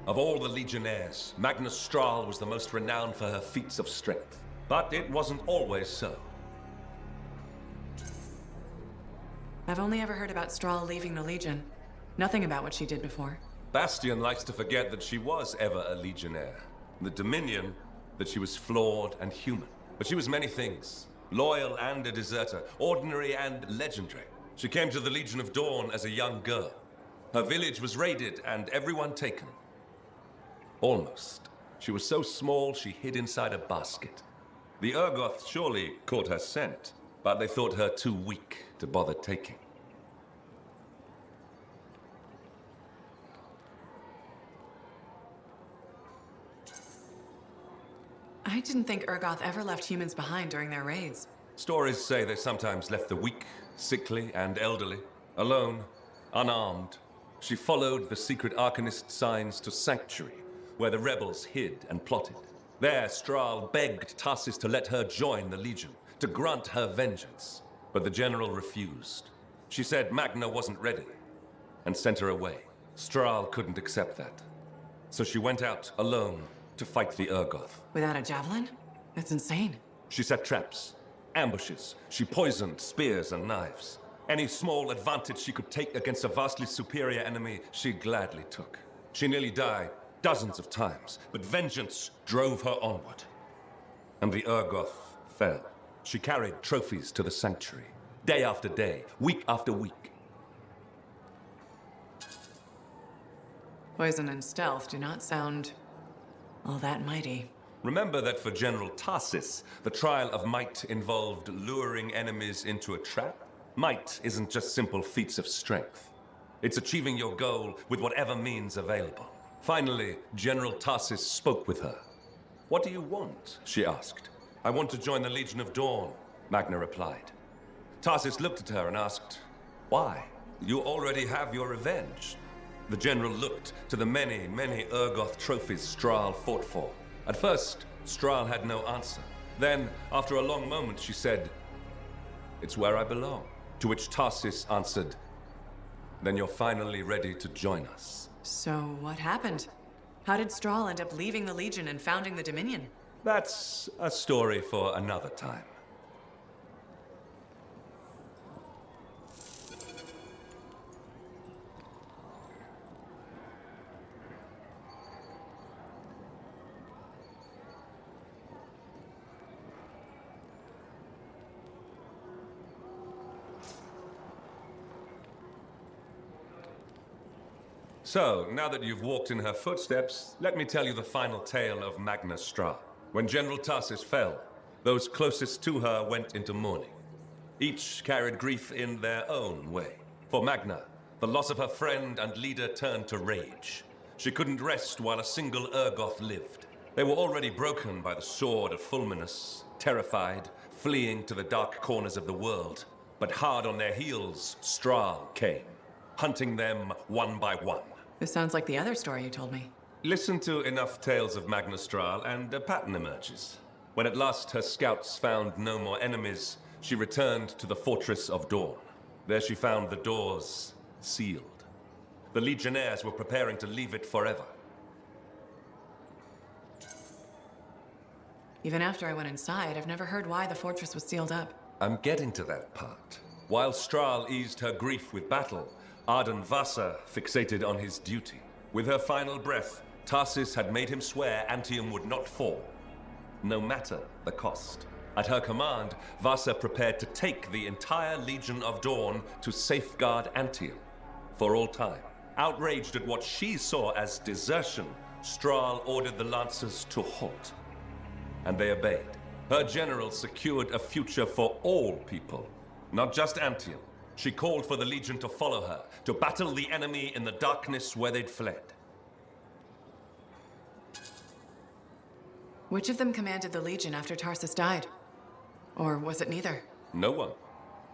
Of all the Legionnaires, Magna Stral was the most renowned for her feats of strength. But it wasn't always so. I've only ever heard about Stral leaving the Legion. Nothing about what she did before. Bastion likes to forget that she was ever a Legionnaire. The Dominion, that she was flawed and human. But she was many things. Loyal and a deserter, ordinary and legendary. She came to the Legion of Dawn as a young girl. Her village was raided and everyone taken. Almost. She was so small she hid inside a basket. The Urgoth surely caught her scent, but they thought her too weak to bother taking. I didn't think Urgoth ever left humans behind during their raids. Stories say they sometimes left the weak, sickly, and elderly, alone, unarmed. She followed the secret Arcanist signs to Sanctuary, where the rebels hid and plotted. There, Stral begged Tarsis to let her join the Legion, to grant her vengeance. But the general refused. She said Magna wasn't ready, and sent her away. Stral couldn't accept that. So she went out alone to fight the Urgoth. Without a javelin? That's insane. She set traps, ambushes. She poisoned spears and knives. Any small advantage she could take against a vastly superior enemy, she gladly took. She nearly died dozens of times, but vengeance drove her onward. And the Urgoth fell. She carried trophies to the Sanctuary, day after day, week after week. Poison and stealth do not sound all that mighty. Remember that for General Tarsis, the trial of might involved luring enemies into a trap? Might isn't just simple feats of strength. It's achieving your goal with whatever means available. Finally, General Tarsis spoke with her. "What do you want?" she asked. "I want to join the Legion of Dawn," Magna replied. Tarsis looked at her and asked, "Why? You already have your revenge." The general looked to the many, many Urgoth trophies Stral fought for. At first, Stral had no answer. Then, after a long moment, she said, "It's where I belong." To which Tarsis answered, "Then you're finally ready to join us." So what happened? How did Stral end up leaving the Legion and founding the Dominion? That's a story for another time. So, now that you've walked in her footsteps, let me tell you the final tale of Magna Stral. When General Tarsis fell, those closest to her went into mourning. Each carried grief in their own way. For Magna, the loss of her friend and leader turned to rage. She couldn't rest while a single Urgoth lived. They were already broken by the sword of Fulminus, terrified, fleeing to the dark corners of the world. But hard on their heels, Stral came, hunting them one by one. This sounds like the other story you told me. Listen to enough tales of Magna Stral and a pattern emerges. When at last her scouts found no more enemies, she returned to the Fortress of Dawn. There she found the doors sealed. The Legionnaires were preparing to leave it forever. Even after I went inside, I've never heard why the fortress was sealed up. I'm getting to that part. While Stral eased her grief with battle, Arden Vasa fixated on his duty. With her final breath, Tarsis had made him swear Antium would not fall, no matter the cost. At her command, Vasa prepared to take the entire Legion of Dawn to safeguard Antium for all time. Outraged at what she saw as desertion, Stral ordered the Lancers to halt, and they obeyed. Her general secured a future for all people, not just Antium. She called for the Legion to follow her, to battle the enemy in the darkness where they'd fled. Which of them commanded the Legion after Tarsis died? Or was it neither? No one.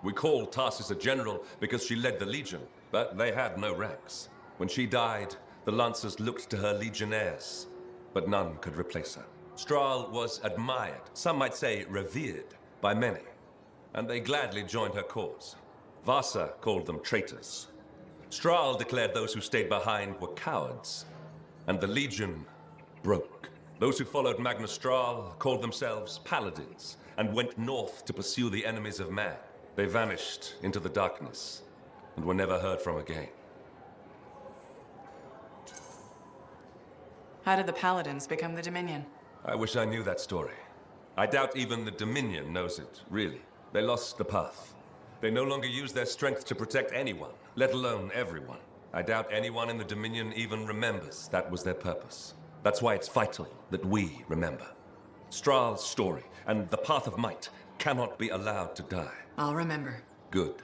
We called Tarsis a general because she led the Legion, but they had no ranks. When she died, the Lancers looked to her Legionnaires, but none could replace her. Stral was admired, some might say revered, by many, and they gladly joined her cause. Vasa called them traitors. Stral declared those who stayed behind were cowards. and the Legion broke. Those who followed Magna Stral called themselves Paladins and went north to pursue the enemies of man. They vanished into the darkness and were never heard from again. How did the Paladins become the Dominion? I wish I knew that story. I doubt even the Dominion knows it, really. They lost the path. They no longer use their strength to protect anyone, let alone everyone. I doubt anyone in the Dominion even remembers that was their purpose. That's why it's vital that we remember. Stral's story and the Path of Might cannot be allowed to die. I'll remember. Good.